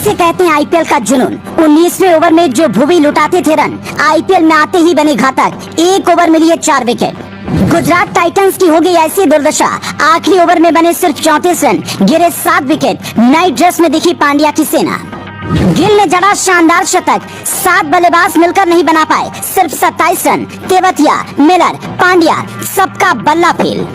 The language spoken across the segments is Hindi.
इसे कहते हैं आईपीएल का जुनून। 19वें ओवर में जो भुवी लुटाते थे रन, आईपीएल में आते ही बने घातक। एक ओवर में लिए 4 विकेट। गुजरात टाइटंस की हो गई ऐसी दुर्दशा, आखिरी ओवर में बने सिर्फ 34 रन, गिरे 7 विकेट। नाइट ड्रेस में दिखी पांड्या की सेना। गिल ने जड़ा शानदार शतक, 7 बल्लेबाज मिलकर नहीं बना पाए, सिर्फ 27 रन। तेवतिया, मिलर, पांड्या, सबका बल्ला फेल।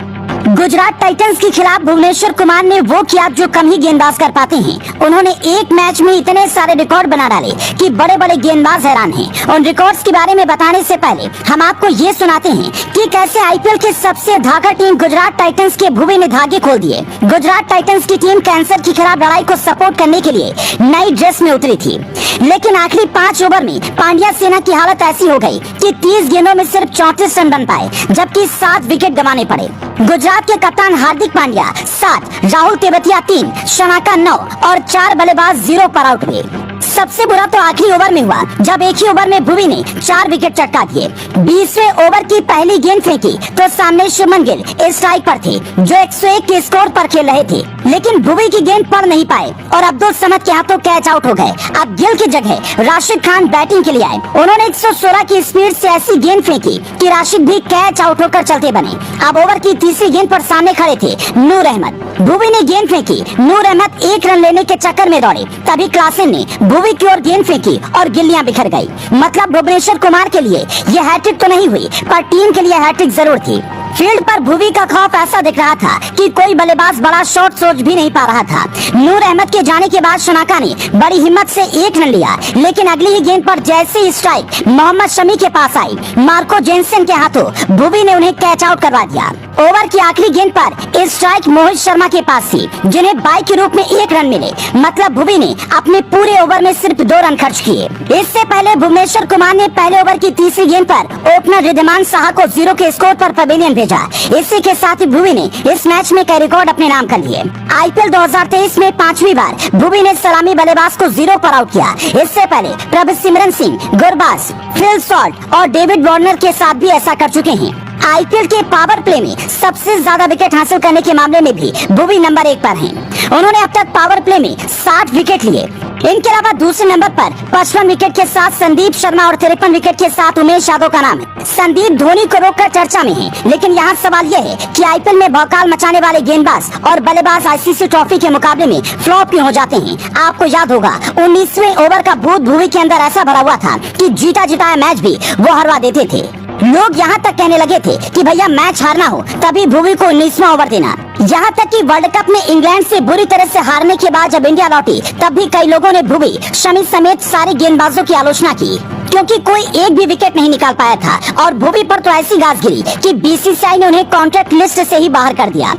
गुजरात टाइटंस के खिलाफ भुवनेश्वर कुमार ने वो किया जो कम ही गेंदबाज कर पाते हैं। उन्होंने एक मैच में इतने सारे रिकॉर्ड बना डाले कि बड़े बड़े गेंदबाज हैरान हैं। उन रिकॉर्ड्स के बारे में बताने से पहले हम आपको ये सुनाते हैं कि कैसे आईपीएल की सबसे धागा टीम गुजरात टाइटंस के भुवी ने धागे खोल दिए। गुजरात टाइटंस की टीम कैंसर के खिलाफ लड़ाई को सपोर्ट करने के लिए नई ड्रेस में उतरी थी, लेकिन आखिरी 5 ओवर में पांड्या सेना की हालत ऐसी हो गई कि 30 गेंदों में सिर्फ 34 रन बन पाए, जबकि 7 विकेट गंवाने पड़े। गुजरात के कप्तान हार्दिक पांड्या 7, राहुल तेवतिया 3, शनाका 9 और 4 बल्लेबाज 0 पर आउट हुए। सबसे बुरा तो आखिरी ओवर में हुआ, जब एक ही ओवर में भुवी ने 4 विकेट चटका दिए। 20वें ओवर की पहली गेंद फेंकी तो सामने शुभमन गिल स्ट्राइक पर थे, जो 101 के स्कोर पर खेल रहे थे, लेकिन भुवी की गेंद पड़ नहीं पाए और अब्दुल समद के हाथों कैच आउट हो गए। अब गिल की जगह राशिद खान बैटिंग के लिए आए। उन्होंने 116 की स्पीड से ऐसी गेंद फेंकी कि राशिद भी कैच आउट होकर चलते बने। अब ओवर की तीसरी गेंद पर सामने खड़े थे नूर अहमद। भुवी ने गेंद फेंकी, नूर अहमद 1 रन लेने के चक्कर में दौड़े, तभी क्लासन ने भुवी की ओर गेंद फेंकी और गिल्लियां बिखर गई। मतलब भुवनेश्वर कुमार के लिए यह हैट्रिक तो नहीं हुई, पर टीम के लिए हैट्रिक जरूर थी। फील्ड पर भुवी का खौफ ऐसा दिख रहा था कि कोई बल्लेबाज बड़ा शॉट सोच भी नहीं पा रहा था। नूर अहमद के जाने के बाद शनाका ने बड़ी हिम्मत से 1 रन लिया, लेकिन अगली ही गेंद पर जैसे ही स्ट्राइक मोहम्मद शमी के पास आई, मार्को जेनसन के हाथों भुवी ने उन्हें कैच आउट करवा दिया। ओवर की आखिरी गेंद पर स्ट्राइक मोहित शर्मा के पास थी, जिन्हें बाई के रूप में 1 रन मिले। मतलब भुवी ने अपने पूरे ओवर में सिर्फ 2 रन खर्च किए। इससे पहले भुवनेश्वर कुमार ने पहले ओवर की तीसरी गेंद पर ओपनर रिद्धिमान साहा को 0 के स्कोर पर पवेलियन भेजा। इसी के साथ ही भुवी ने इस मैच में कई रिकॉर्ड अपने नाम कर लिए। आईपीएल 2023 में 5वीं बार भुवी ने सलामी बल्लेबाज को 0 पर आउट किया। इससे पहले प्रभसिमरन सिंह, गुरबाज, फिल सॉल्ट और डेविड वार्नर के साथ भी ऐसा कर चुके हैं। आईपीएल के पावर प्ले में सबसे ज्यादा विकेट हासिल करने के मामले में भी भुवी नंबर 1 पर हैं। उन्होंने अब तक पावर प्ले में 60 विकेट लिए। इनके अलावा दूसरे नंबर पर 55 विकेट के साथ संदीप शर्मा और 53 विकेट के साथ उमेश यादव का नाम है। संदीप धोनी को रोककर चर्चा में है, लेकिन यहाँ सवाल यह है कि आईपीएल में भौकाल मचाने वाले गेंदबाज और बल्लेबाज आईसीसी ट्रॉफी के मुकाबले में फ्लॉप क्यों हो जाते हैं। आपको याद होगा 19वें ओवर का भूत भुवी के अंदर ऐसा भरा हुआ था कि जीता जिताया मैच भी वो हरवा देते थे। लोग यहाँ तक कहने लगे थे कि भैया मैच हारना हो तभी भुवी को 19वां ओवर देना। यहाँ तक कि वर्ल्ड कप में इंग्लैंड से बुरी तरह से हारने के बाद जब इंडिया लौटी, तब भी कई लोगों ने भुवी, शमी समेत सारे गेंदबाजों की आलोचना की, क्योंकि कोई एक भी विकेट नहीं निकाल पाया था। और भुवी पर तो ऐसी गाज गिरी कि बीसीसीआई ने उन्हें कॉन्ट्रैक्ट लिस्ट से ही बाहर कर दिया।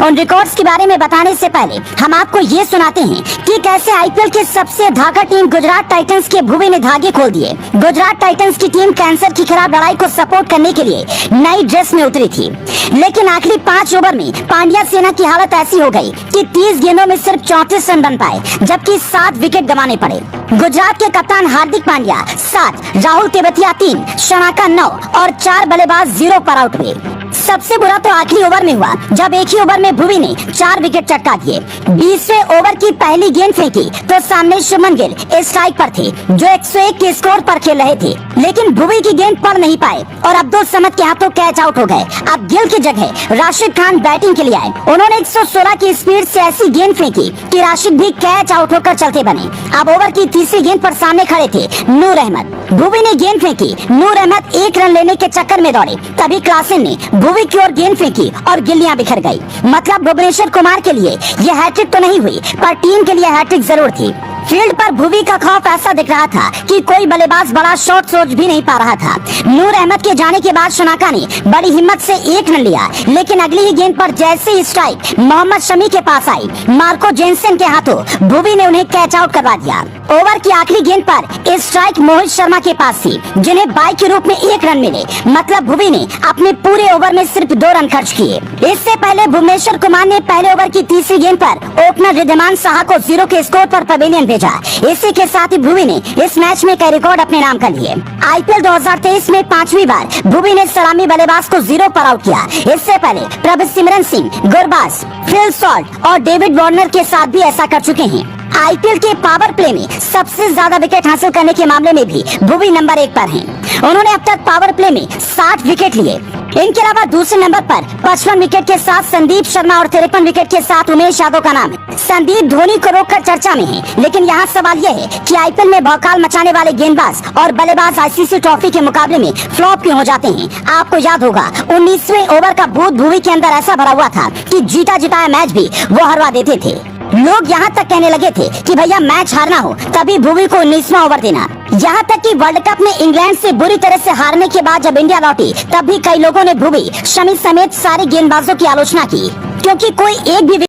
उन रिकॉर्ड्स के बारे में बताने से पहले हम आपको ये सुनाते हैं कि कैसे आईपीएल की सबसे धागा टीम गुजरात टाइटंस के भुवी ने धागे खोल दिए। गुजरात टाइटंस की टीम कैंसर के खिलाफ लड़ाई को सपोर्ट करने के लिए नई ड्रेस में उतरी थी, लेकिन आखिरी 5 ओवर में पांड्या सेना की हालत ऐसी हो गई कि 30 गेंदों में सिर्फ 34 रन बन पाए, जबकि 7 विकेट गंवाने पड़े। गुजरात के कप्तान हार्दिक पांड्या 7, राहुल तेवतिया 3, शनाका 9 और 4 बल्लेबाज 0 पर आउट हुए। सबसे बुरा तो आखिरी ओवर में हुआ, जब एक ही ओवर में भुवी ने 4 विकेट चटका दिए। 20वें ओवर की पहली गेंद फेंकी तो सामने शुभमन गिल स्ट्राइक पर थे, जो 101 के स्कोर पर खेल रहे थे, लेकिन भुवी की गेंद पड़ नहीं पाए और अब्दुल समद के हाथों कैच आउट हो गए। अब गिल की जगह राशिद खान बैटिंग के लिए आए। उन्होंने 116 की स्पीड से ऐसी गेंद फेंकी कि राशिद भी कैच आउट होकर चलते बने। अब ओवर की तीसरी गेंद पर सामने खड़े थे नूर अहमद। भुवी ने गेंद फेंकी, नूर अहमद 1 रन लेने के चक्कर में दौड़े, तभी क्लासन ने भुवी की ओर गेंद फेंकी और गिल्लियां बिखर गई। मतलब भुवनेश्वर कुमार के लिए यह हैट्रिक तो नहीं हुई, पर टीम के लिए हैट्रिक जरूर थी। फील्ड पर भुवी का खौफ ऐसा दिख रहा था कि कोई बल्लेबाज बड़ा शॉट सोच भी नहीं पा रहा था। नूर अहमद के जाने के बाद शनाका ने बड़ी हिम्मत से 1 रन लिया, लेकिन अगली ही गेंद पर जैसे ही स्ट्राइक मोहम्मद शमी के पास आई, मार्को जेनसन के हाथों भुवी ने उन्हें कैच आउट करवा दिया। ओवर की आखिरी गेंद पर स्ट्राइक मोहित शर्मा के पास थी, जिन्हें बाई के रूप में 1 रन मिले। मतलब भुवी ने अपने पूरे ओवर में सिर्फ 2 रन खर्च किए। इससे पहले भुवनेश्वर कुमार ने पहले ओवर की तीसरी गेंद पर ओपनर रिद्धिमान साहा को 0 के स्कोर पर पवेलियन भेजा। इसी के साथ ही भुवी ने इस मैच में कई रिकॉर्ड अपने नाम कर लिए। आईपीएल 2023 में 5वीं बार भुवी ने सलामी बल्लेबाज को 0 पर आउट किया। इससे पहले प्रभसिमरन सिंह, गुरबाज, फिल सॉल्ट और डेविड वार्नर के साथ भी ऐसा कर चुके हैं। आईपीएल के पावर प्ले में सबसे ज्यादा विकेट हासिल करने के मामले में भी भुवी नंबर 1 पर हैं। उन्होंने अब तक पावर प्ले में 60 विकेट लिए। इनके अलावा दूसरे नंबर पर 55 विकेट के साथ संदीप शर्मा और 53 विकेट के साथ उमेश यादव का नाम है। संदीप धोनी को रोककर चर्चा में है, लेकिन यहाँ सवाल यह है कि आईपीएल में भौकाल मचाने वाले गेंदबाज और बल्लेबाज आईसीसी ट्रॉफी के मुकाबले में फ्लॉप क्यों हो जाते हैं। आपको याद होगा 19वें ओवर का भूत भुवी के अंदर ऐसा भरा हुआ था कि जीता जिताया मैच भी वो हरवा देते थे। लोग यहाँ तक कहने लगे थे कि भैया मैच हारना हो तभी भुवी को 19वां ओवर देना। यहाँ तक कि वर्ल्ड कप में इंग्लैंड से बुरी तरह से हारने के बाद जब इंडिया लौटी तब भी कई लोगों ने भुवी शमी समेत सारे गेंदबाजों की आलोचना की, क्योंकि कोई एक भी